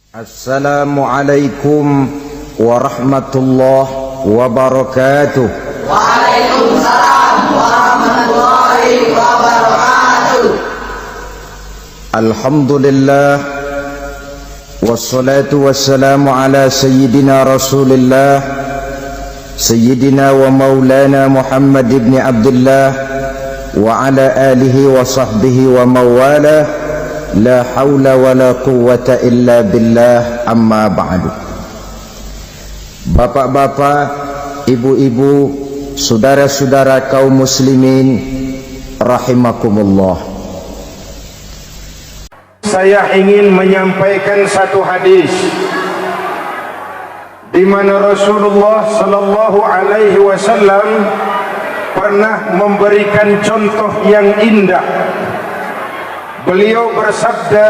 Assalamualaikum warahmatullahi wabarakatuh. Waalaikumsalam warahmatullahi wabarakatuh. Alhamdulillah wassalatu wassalamu ala sayyidina Rasulillah sayyidina wa maulana Muhammad ibn Abdullah wa ala alihi wa sahbihi wa mawalah. La haula wa la quwwata illa billah, amma ba'du. Bapak-bapak, ibu-ibu, saudara-saudara kaum muslimin rahimakumullah. Saya ingin menyampaikan satu hadis di mana Rasulullah sallallahu alaihi wasallam pernah memberikan contoh yang indah. Beliau bersabda,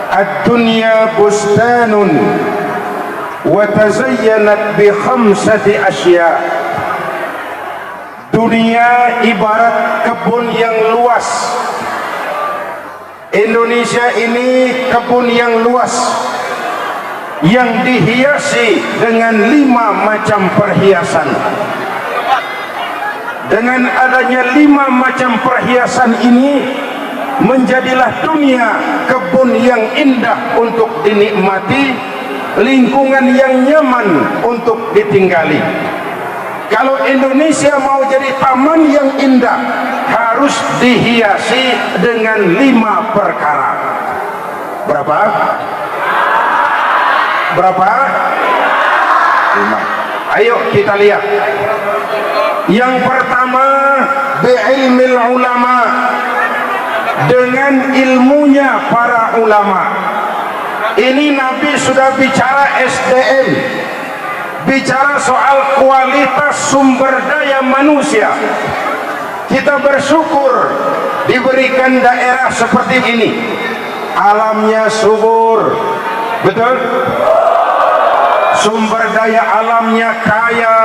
"Ad-dunya bustanun wa tazayyanat bi khamsati asya." Dunia ibarat kebun yang luas. Indonesia ini kebun yang luas yang dihiasi dengan 5 macam perhiasan. Dengan adanya 5 macam perhiasan ini, menjadilah dunia kebun yang indah untuk dinikmati, lingkungan yang nyaman untuk ditinggali. Kalau Indonesia mau jadi taman yang indah, harus dihiasi dengan 5 perkara. Berapa? 5. Ayo kita lihat. Yang pertama, bi'ilmil ulama, dengan ilmunya para ulama. Ini Nabi sudah bicara SDM, bicara soal kualitas sumber daya manusia. Kita bersyukur diberikan daerah seperti ini, alamnya subur, betul? Sumber daya alamnya kaya,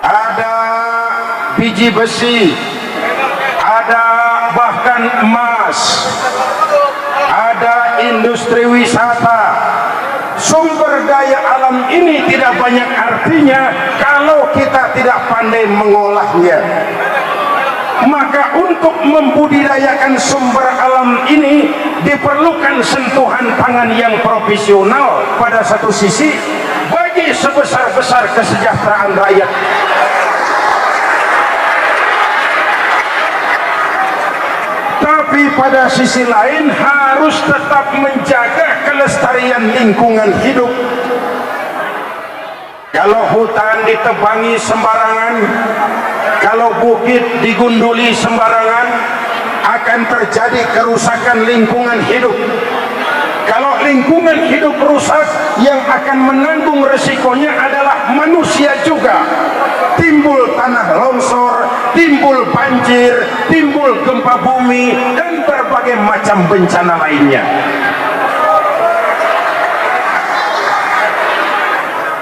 ada biji besi, ada bahkan emas, ada industri wisata. Sumber daya alam ini tidak banyak artinya kalau kita tidak pandai mengolahnya. Maka untuk membudidayakan sumber alam ini diperlukan sentuhan tangan yang profesional pada satu sisi, bagi sebesar-besar kesejahteraan rakyat. Tapi pada sisi lain harus tetap menjaga kelestarian lingkungan hidup. Kalau hutan ditebangi sembarangan, kalau bukit digunduli sembarangan, akan terjadi kerusakan lingkungan hidup. Kalau lingkungan hidup rusak, yang akan menanggung resikonya adalah manusia juga. Timbul tanah longsor, timbul banjir, timbul gempa bumi, dan berbagai macam bencana lainnya.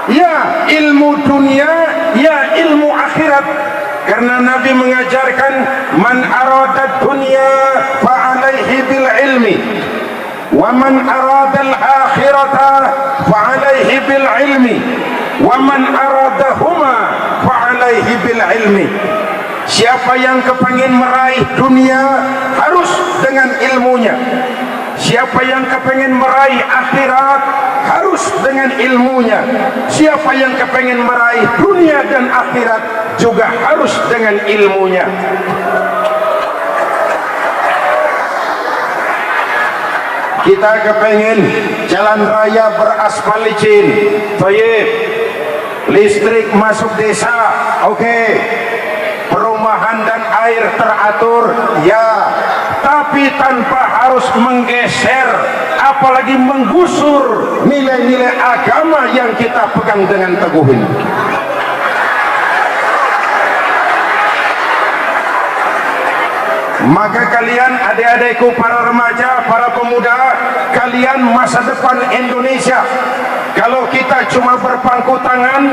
Ya ilmu dunia, ya ilmu akhirat. Karena Nabi mengajarkan, man arada dunya fa alaihi bil ilmi, wa man arada al akhirata fa alaihi bil ilmi, wa man aradahuma fa alaihi bil ilmi. Siapa yang kepingin meraih dunia harus dengan ilmunya. Siapa yang kepingin meraih akhirat harus dengan ilmunya. Siapa yang kepingin meraih dunia dan akhirat juga harus dengan ilmunya. Kita kepingin jalan raya beraspal licin, toyib, listrik masuk desa, oke. Perumahan dan air teratur, ya, tapi tanpa harus menggeser, apalagi menggusur nilai-nilai agama yang kita pegang dengan teguh ini. Maka kalian, adik-adikku, para remaja, para pemuda, kalian masa depan Indonesia. Kalau kita cuma berpangku tangan,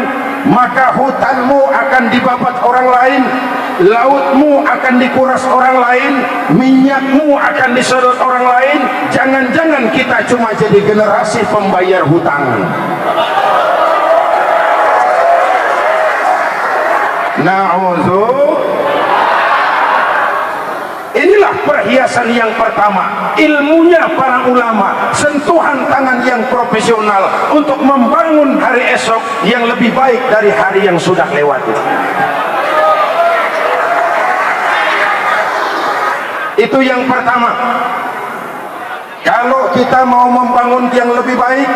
maka hutanmu akan dibabat orang lain, lautmu akan dikuras orang lain, minyakmu akan disedot orang lain. Jangan-jangan kita cuma jadi generasi pembayar hutang. Na'udzu. Inilah perhiasan yang pertama, ilmunya para ulama, sentuhan tangan yang profesional untuk membangun hari esok yang lebih baik dari hari yang sudah lewat. Itu yang pertama. Kalau kita mau membangun yang lebih baik,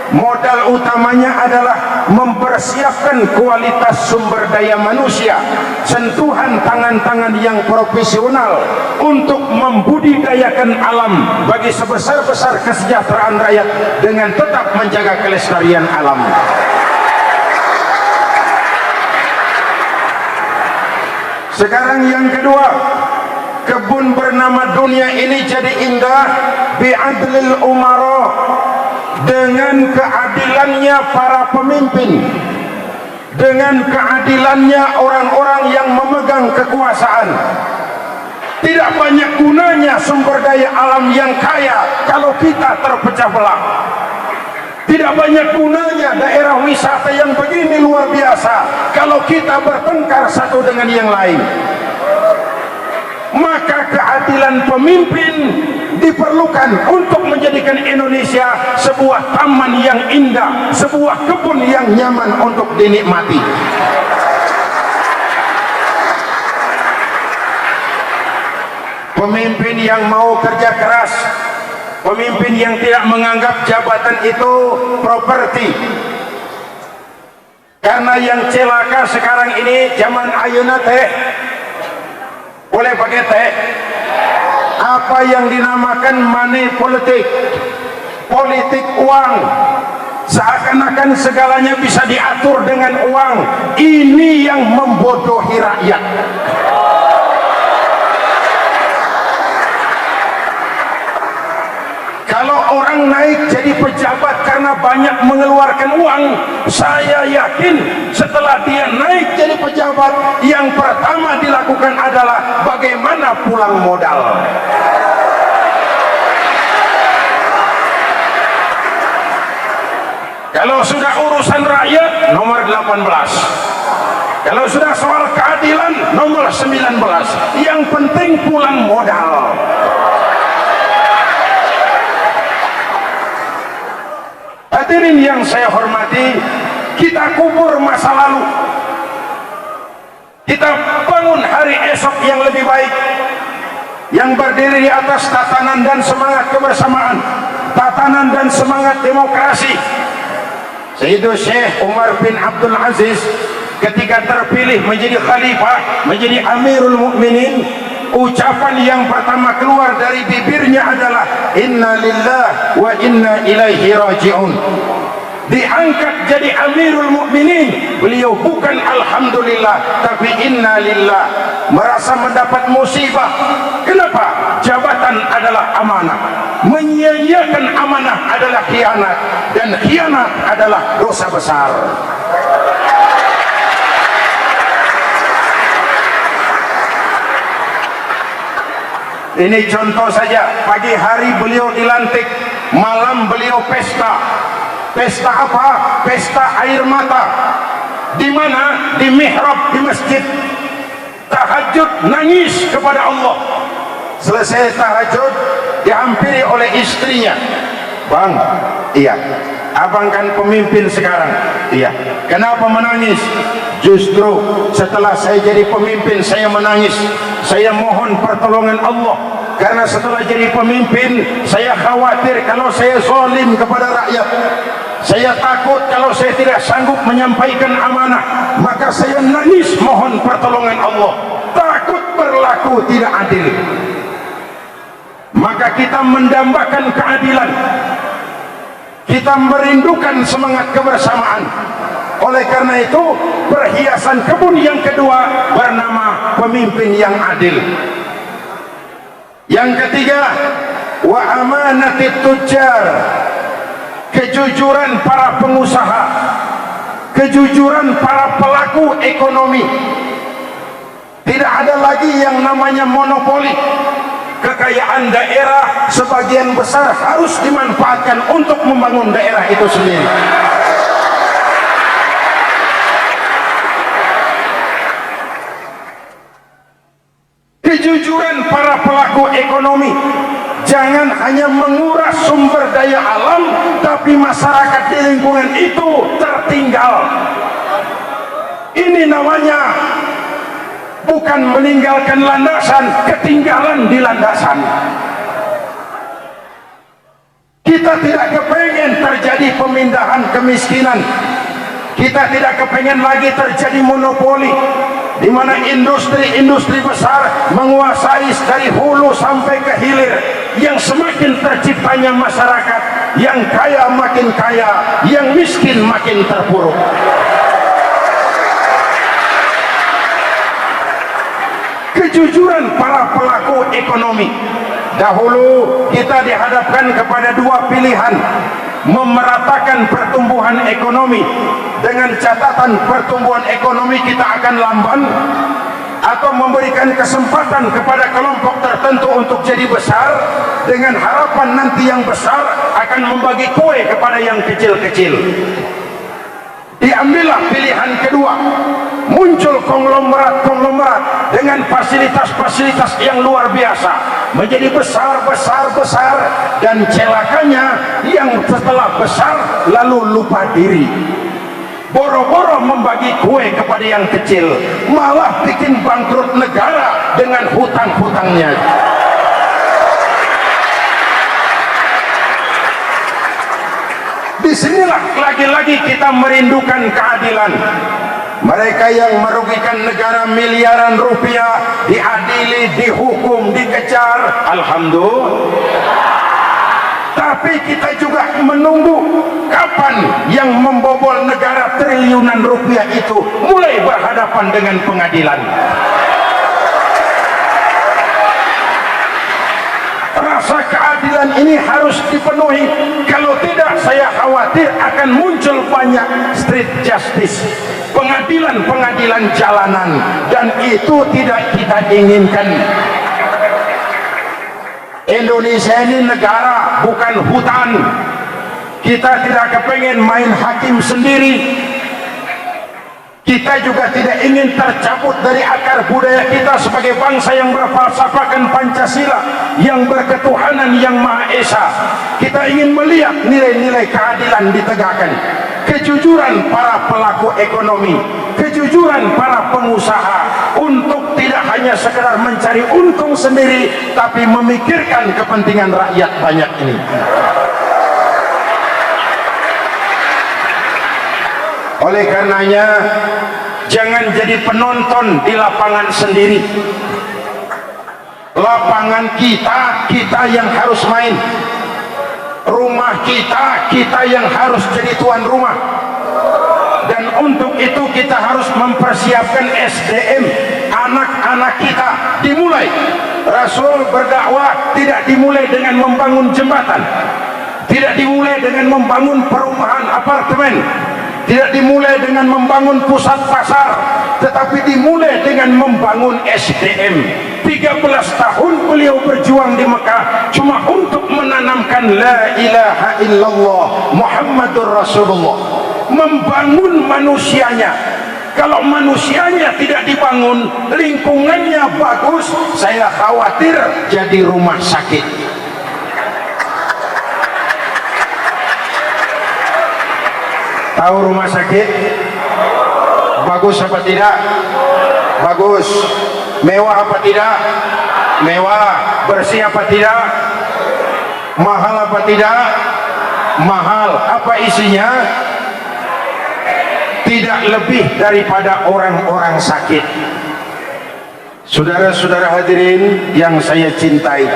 modal utamanya adalah mempersiapkan kualitas sumber daya manusia, sentuhan tangan-tangan yang profesional untuk membudidayakan alam bagi sebesar-besar kesejahteraan rakyat dengan tetap menjaga kelestarian alam. Sekarang yang kedua, kebun bernama dunia ini jadi indah bi'adlil umara, dengan keadilannya para pemimpin, dengan keadilannya orang-orang yang memegang kekuasaan. Tidak banyak gunanya sumber daya alam yang kaya kalau kita terpecah belah. Tidak banyak gunanya daerah wisata yang begini luar biasa kalau kita bertengkar satu dengan yang lain. Maka keadilan pemimpin diperlukan untuk menjadikan Indonesia sebuah taman yang indah, sebuah kebun yang nyaman untuk dinikmati. Pemimpin yang mau kerja keras, pemimpin yang tidak menganggap jabatan itu properti. Karena yang celaka sekarang ini zaman ayeuna teh, boleh pakai teh, apa yang dinamakan money politik, politik uang, seakan-akan segalanya bisa diatur dengan uang. Ini yang membodohi rakyat. Kalau orang naik jadi pejabat karena banyak mengeluarkan uang, saya yakin setelah dia naik jadi pejabat, yang pertama dilakukan adalah bagaimana pulang modal. Kalau sudah urusan rakyat, nomor 18. Kalau sudah soal keadilan, nomor 19. Yang penting pulang modal. Hadirin yang saya hormati, kita kubur masa lalu, kita bangun hari esok yang lebih baik, yang berdiri di atas tatanan dan semangat kebersamaan, tatanan dan semangat demokrasi. Sayyidul Syekh Umar bin Abdul Aziz ketika terpilih menjadi khalifah, menjadi Amirul Mukminin, ucapan yang pertama keluar dari bibirnya adalah inna lillah wa inna ilaihi raji'un. Diangkat jadi Amirul Mukminin, beliau bukan alhamdulillah tapi inna lillah, merasa mendapat musibah. Kenapa? Jabatan adalah amanah, menyia-nyiakan amanah adalah khianat, dan khianat adalah dosa besar. Ini contoh saja, pagi hari beliau dilantik, malam beliau pesta. Pesta apa? Pesta air mata. Di mana? Di mihrab di masjid. Tahajud, nangis kepada Allah. Selesai tahajud, dihampiri oleh istrinya. Bang, iya, abang kan pemimpin sekarang. Iya. Kenapa menangis? Justru setelah saya jadi pemimpin saya menangis. Saya mohon pertolongan Allah, karena setelah jadi pemimpin saya khawatir kalau saya zalim kepada rakyat. Saya takut kalau saya tidak sanggup menyampaikan amanah, maka saya nangis mohon pertolongan Allah. Takut berlaku tidak adil. Maka kita mendambakan keadilan, kita merindukan semangat kebersamaan. Oleh karena itu, perhiasan kebun yang kedua bernama pemimpin yang adil. Yang ketiga, wa amanatit tujjar, kejujuran para pengusaha, kejujuran para pelaku ekonomi. Tidak ada lagi yang namanya monopoli. Kekayaan daerah sebagian besar harus dimanfaatkan untuk membangun daerah itu sendiri. Kejujuran para pelaku ekonomi, jangan hanya menguras sumber daya alam, tapi masyarakat di lingkungan itu tertinggal. Ini namanya bukan meninggalkan landasan, ketinggalan di landasan. Kita tidak kepengen terjadi pemindahan kemiskinan. Kita tidak kepengen lagi terjadi monopoli, di mana industri-industri besar menguasai dari hulu sampai ke hilir, yang semakin terciptanya masyarakat, yang kaya makin kaya, yang miskin makin terpuruk. Kejujuran para pelaku ekonomi. Dahulu kita dihadapkan kepada dua pilihan: memeratakan pertumbuhan ekonomi dengan catatan pertumbuhan ekonomi kita akan lamban, atau memberikan kesempatan kepada kelompok tertentu untuk jadi besar dengan harapan nanti yang besar akan membagi kue kepada yang kecil-kecil. Diambillah pilihan kedua. Muncul konglomerat dengan fasilitas-fasilitas yang luar biasa, menjadi besar, dan celakanya yang setelah besar lalu lupa diri. Boro-boro membagi kue kepada yang kecil, malah bikin bangkrut negara dengan hutang-hutangnya. Disinilah lagi-lagi kita merindukan keadilan. Mereka yang merugikan negara miliaran rupiah diadili, dihukum, dikejar, alhamdulillah. Tapi kita juga menunggu kapan yang membobol negara triliunan rupiah itu mulai berhadapan dengan pengadilan. Rasa keadilan ini harus dipenuhi. Kalau tidak, saya khawatir akan muncul banyak street justice, pengadilan-pengadilan jalanan, dan itu tidak kita inginkan. Indonesia ini negara, bukan hutan. Kita tidak kepengen main hakim sendiri. Kita juga tidak ingin tercabut dari akar budaya kita sebagai bangsa yang berfalsafahkan Pancasila, yang berketuhanan yang Maha Esa. Kita ingin melihat nilai-nilai keadilan ditegakkan, kejujuran para pelaku ekonomi, kejujuran para pengusaha untuk tidak hanya sekedar mencari untung sendiri, tapi memikirkan kepentingan rakyat banyak ini. Oleh karenanya, jangan jadi penonton di lapangan sendiri. Lapangan kita yang harus main. Rumah kita yang harus jadi tuan rumah. Dan untuk itu kita harus mempersiapkan SDM, anak-anak kita. Dimulai, Rasul berdakwah tidak dimulai dengan membangun jembatan, tidak dimulai dengan membangun perumahan apartemen, tidak dimulai dengan membangun pusat pasar, tetapi dimulai dengan membangun SDM. 13 tahun beliau berjuang di Mekah cuma untuk menanamkan la ilaha illallah Muhammadur Rasulullah, membangun manusianya. Kalau manusianya tidak dibangun, lingkungannya bagus, saya khawatir jadi rumah sakit. Tahu rumah sakit bagus apa tidak? Bagus. Mewah apa tidak? Mewah. Bersih apa tidak? Mahal apa tidak? Mahal. Apa isinya? Tidak lebih daripada orang-orang sakit. Saudara-saudara hadirin yang saya cintai,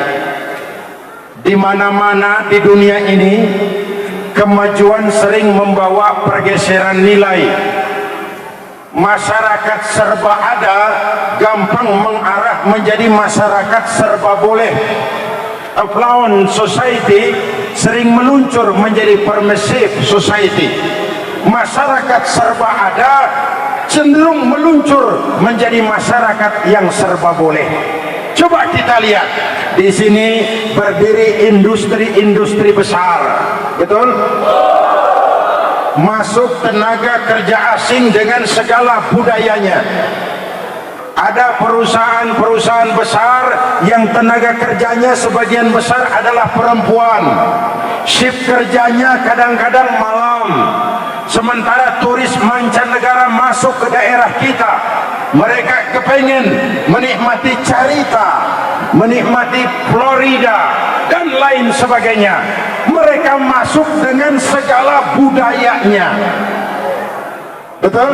di mana-mana di dunia ini kemajuan sering membawa pergeseran nilai. Masyarakat serba ada gampang mengarah menjadi masyarakat serba boleh. Affluent society sering meluncur menjadi permissive society. Masyarakat serba ada cenderung meluncur menjadi masyarakat yang serba boleh. Coba kita lihat, di sini berdiri industri-industri besar, betul? Masuk tenaga kerja asing dengan segala budayanya. Ada perusahaan-perusahaan besar yang tenaga kerjanya sebagian besar adalah perempuan. Shift kerjanya kadang-kadang malam. Sementara turis mancanegara masuk ke daerah kita, mereka kepengen menikmati Carita, menikmati Florida dan lain sebagainya. Mereka masuk dengan segala budayanya, betul?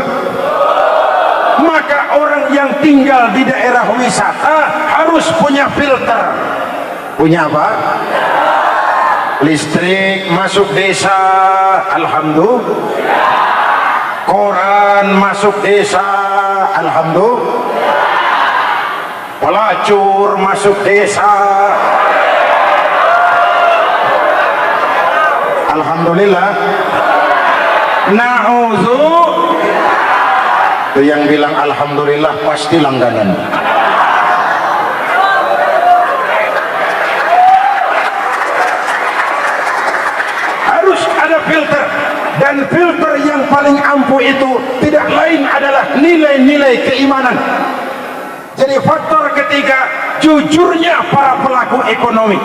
Maka orang yang tinggal di daerah wisata harus punya filter. Punya apa? Listrik masuk desa, alhamdulillah. Koran masuk desa, alhamdulillah. Pelacur masuk desa, alhamdulillah. Itu yang bilang alhamdulillah pasti langganan. Harus ada filter, dan filter yang paling ampuh itu tidak lain adalah nilai-nilai keimanan. Jadi faktor ketiga, jujurnya para pelaku ekonomi,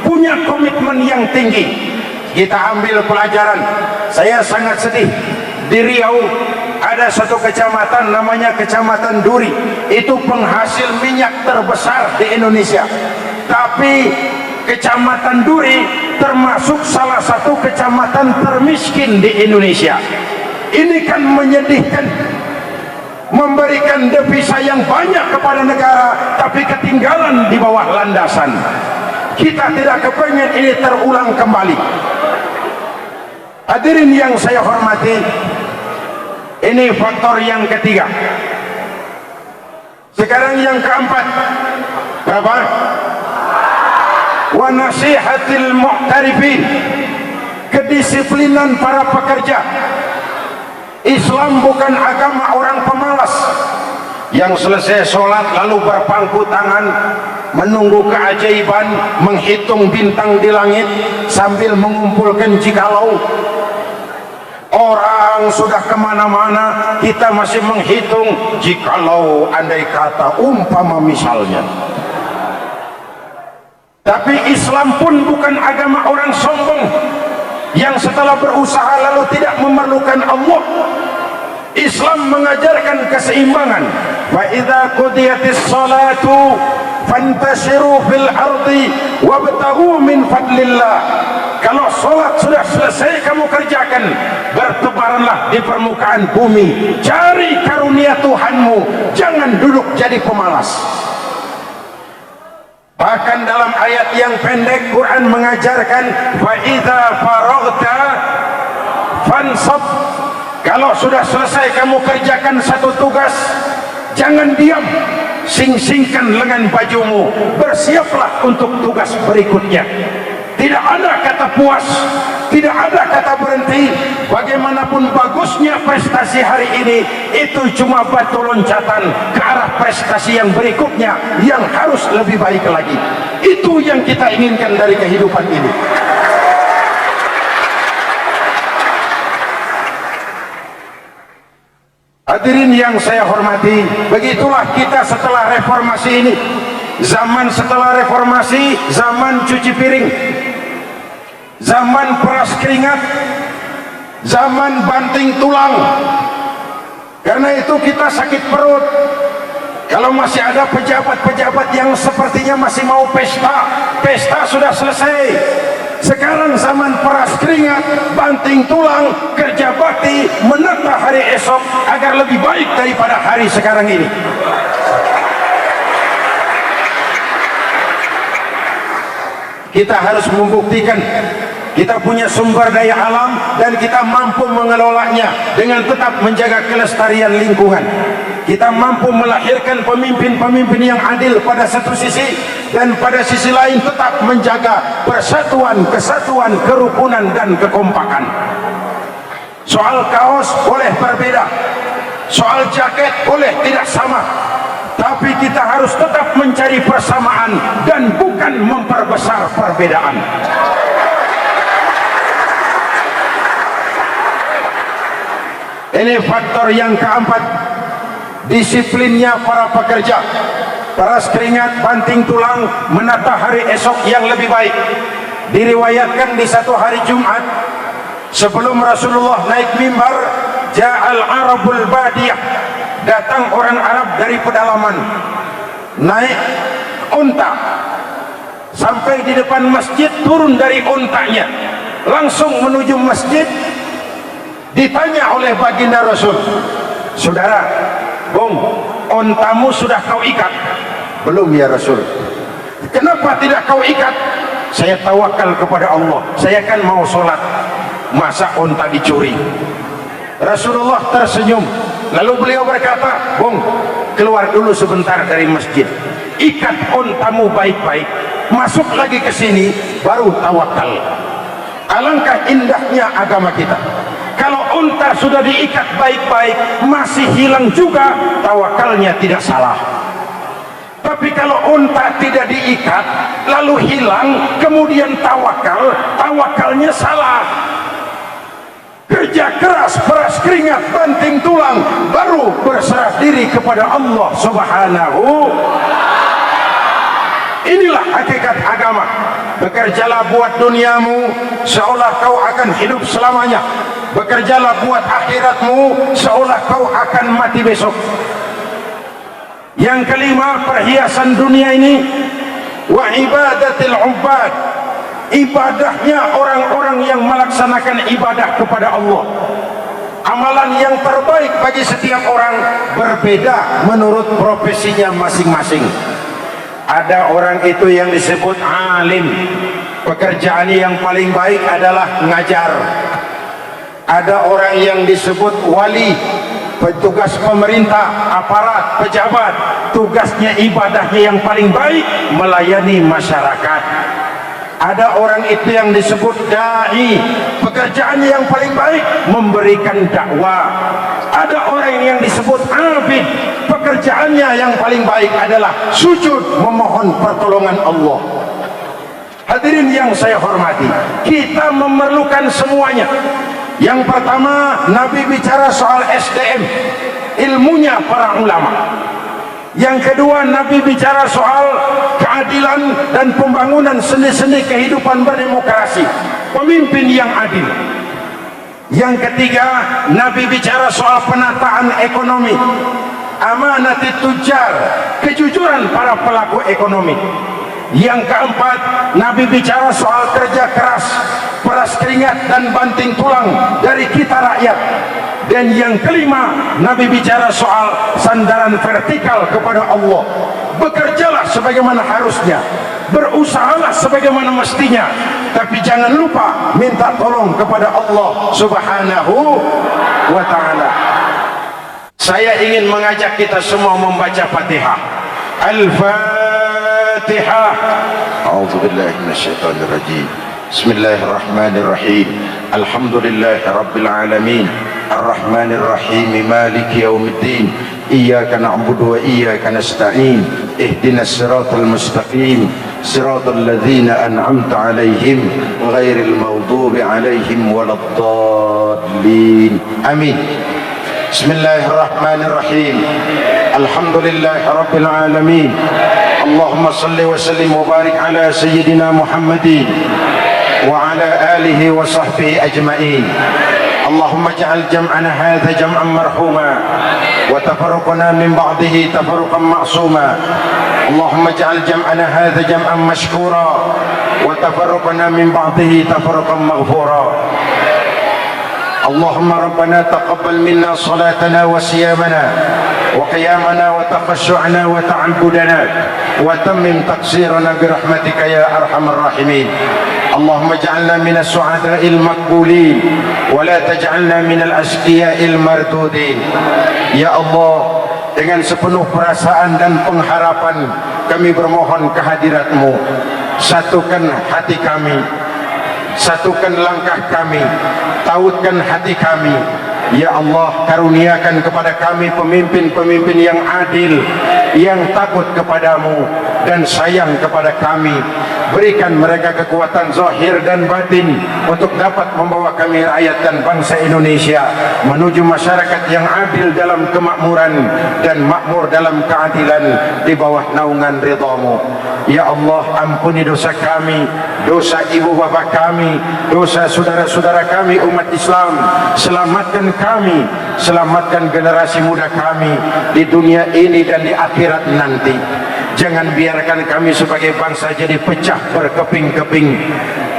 punya komitmen yang tinggi. Kita ambil pelajaran. Saya sangat sedih, di Riau ada satu kecamatan namanya Kecamatan Duri. Itu penghasil minyak terbesar di Indonesia. Tapi Kecamatan Duri termasuk salah satu kecamatan termiskin di Indonesia. Ini kan menyedihkan, memberikan devisa yang banyak kepada negara tapi ketinggalan di bawah landasan. Kita tidak kepengen ini terulang kembali. Hadirin yang saya hormati, ini faktor yang ketiga. Sekarang yang keempat, berapa? Wa nasihatil mu'tarifin, kedisiplinan para pekerja. Islam bukan agama orang pemalas yang selesai sholat lalu berpangku tangan menunggu keajaiban, menghitung bintang di langit sambil mengumpulkan jikalau. Orang sudah kemana-mana, kita masih menghitung jikalau, andai kata, umpama misalnya. Tapi Islam pun bukan agama orang sombong yang setelah berusaha lalu tidak memerlukan Allah. Islam mengajarkan keseimbangan. Wa idza qudiyatis salatu fantashiru fil ardi wabtaghu min fadlillah. Kalau sholat sudah selesai kamu kerjakan, bertebaranlah di permukaan bumi, cari karunia Tuhanmu, jangan duduk jadi pemalas. Bahkan dalam ayat yang pendek Quran mengajarkan fa idza faraghta fansab. Kalau sudah selesai kamu kerjakan satu tugas, jangan diam, sing-singkan lengan bajumu, bersiaplah untuk tugas berikutnya. Tidak ada kata puas, tidak ada kata berhenti. Bagaimanapun bagusnya prestasi hari ini, itu cuma batu loncatan ke arah prestasi yang berikutnya yang harus lebih baik lagi. Itu yang kita inginkan dari kehidupan ini. Hadirin yang saya hormati, begitulah kita setelah reformasi ini. Zaman setelah reformasi, zaman cuci piring, zaman peras keringat, zaman banting tulang. Karena itu kita sakit perut. Kalau masih ada pejabat-pejabat yang sepertinya masih mau pesta, pesta sudah selesai. Sekarang zaman peras keringat, banting tulang, kerja bakti, menata hari esok agar lebih baik daripada hari sekarang ini. Kita harus membuktikan kita punya sumber daya alam dan kita mampu mengelolanya dengan tetap menjaga kelestarian lingkungan. Kita mampu melahirkan pemimpin-pemimpin yang adil pada satu sisi, dan pada sisi lain tetap menjaga persatuan, kesatuan, kerukunan dan kekompakan. Soal kaos boleh berbeda, soal jaket boleh tidak sama, tapi kita harus tetap mencari persamaan dan bukan memperbesar perbedaan. Ini faktor yang keempat, disiplinnya para pekerja. Peras keringat, banting tulang, menata hari esok yang lebih baik. Diriwayatkan di satu hari Jumat, sebelum Rasulullah naik mimbar, ja'al Arabul Badiyah, datang orang Arab dari pedalaman, naik unta, sampai di depan masjid, turun dari untanya, langsung menuju masjid. Ditanya oleh baginda Rasul, saudara, Bung, ontamu sudah kau ikat? Belum ya Rasul. Kenapa tidak kau ikat? Saya tawakal kepada Allah, saya kan mau sholat, masa onta dicuri? Rasulullah tersenyum, lalu beliau berkata, Bung, keluar dulu sebentar dari masjid, ikat ontamu baik-baik, masuk lagi ke sini, baru tawakal. Alangkah indahnya agama kita. Kalau unta sudah diikat baik-baik masih hilang juga, tawakalnya tidak salah. Tapi kalau unta tidak diikat lalu hilang kemudian tawakal, tawakalnya salah. Kerja keras, peras keringat, banting tulang, baru berserah diri kepada Allah Subhanahu. Inilah hakikat agama. Bekerjalah buat duniamu seolah kau akan hidup selamanya. Bekerjalah buat akhiratmu seolah kau akan mati besok. Yang kelima, perhiasan dunia ini wa ibadatil ubad, ibadahnya orang-orang yang melaksanakan ibadah kepada Allah. Amalan yang terbaik bagi setiap orang berbeda menurut profesinya masing-masing. Ada orang itu yang disebut alim, pekerjaannya yang paling baik adalah ngajar. Ada orang yang disebut wali, petugas pemerintah, aparat, pejabat, tugasnya ibadahnya yang paling baik melayani masyarakat. Ada orang itu yang disebut dai, pekerjaannya yang paling baik memberikan dakwah. Ada orang yang disebut abid, pekerjaannya yang paling baik adalah sujud memohon pertolongan Allah. Hadirin yang saya hormati, kita memerlukan semuanya. Yang pertama, Nabi bicara soal SDM, ilmunya para ulama. Yang kedua, Nabi bicara soal keadilan dan pembangunan sendi-sendi kehidupan berdemokrasi, pemimpin yang adil. Yang ketiga, Nabi bicara soal penataan ekonomi, amanati tujar, kejujuran para pelaku ekonomi. Yang keempat, Nabi bicara soal kerja keras, peras keringat dan banting tulang dari kita rakyat. Dan yang kelima, Nabi bicara soal sandaran vertikal kepada Allah. Bekerjalah sebagaimana harusnya, berusahalah sebagaimana mestinya, tapi jangan lupa minta tolong kepada Allah Subhanahu wa ta'ala. Saya ingin mengajak kita semua membaca Fatihah. Al-Fatihah. A'udzubillahi minasyaitonir rajim. Bismillahirrahmanirrahim. Alhamdulillahi rabbil alamin. Ar-Rahmanir Rahim. Maliki yaumiddin. Iyyaka na'budu wa iyyaka nasta'in. Ihdinas siratal mustaqim. Siratal ladzina an'amta 'alaihim ghairil maghdubi 'alaihim waladdallin. Amin. Bismillahirrahmanirrahim. Alhamdulillahi rabbil alamin. Allahumma salli wa sallim wa barik ala sayyidina Muhammadin wa ala alihi wa sahbihi ajma'in. Allahumma ij'al jam'ana hadha jam'an marhuma wa tafarruqana min ba'dihi tafarruqan ma'suma. Allahumma ij'al jam'ana hadha jam'an mashkura wa tafarruqana min ba'dihi tafarruqan maghfura. Allahumma rabbana taqabbal minna salatana wa siyamana wa qiyamana wa taqashshu'ana wa ta'abbudana wa tammim taqsirana bi rahmatika ya arhamar rahimin. Allahumma ij'alna minas su'ada'il maqbulin wa la taj'alna minal ashqiya'il mardudin. Ya Allah, dengan sepenuh perasaan dan pengharapan kami bermohon kehadirat-Mu. Satukan hati kami, satukan langkah kami, tautkan hati kami, Ya Allah, karuniakan kepada kami pemimpin-pemimpin yang adil, yang takut kepadamu dan sayang kepada kami. Berikan mereka kekuatan zahir dan batin untuk dapat membawa kami rakyat dan bangsa Indonesia menuju masyarakat yang adil dalam kemakmuran dan makmur dalam keadilan di bawah naungan ridha-Mu. Ya Allah, ampuni dosa kami, dosa ibu bapa kami, dosa saudara-saudara kami umat Islam. Selamatkan kami, selamatkan generasi muda kami di dunia ini dan di akhirat nanti. Jangan biarkan kami sebagai bangsa jadi pecah berkeping-keping.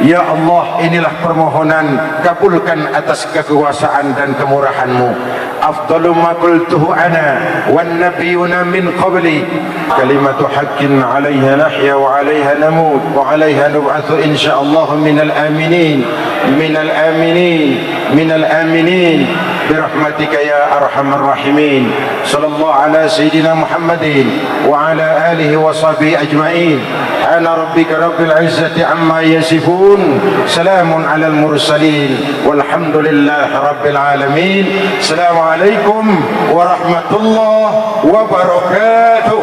Ya Allah, inilah permohonan, kabulkan atas kekuasaan dan kemurahan-Mu. Afdalu ma qultuhu ana wan nabiyuna min qabli, kalimatu haqqin 'alaiha nahya wa 'alaiha namut wa 'alaiha nub'atsu insyaallah minal aminin minal aminin minal aminin برحمتك يا أرحم الراحمين. صلى الله على سيدنا محمد وعلى آله وصحبه أجمعين. سبحان ربك رب العزة عما يصفون، سلام على المرسلين والحمد لله رب العالمين. السلام عليكم ورحمة الله وبركاته.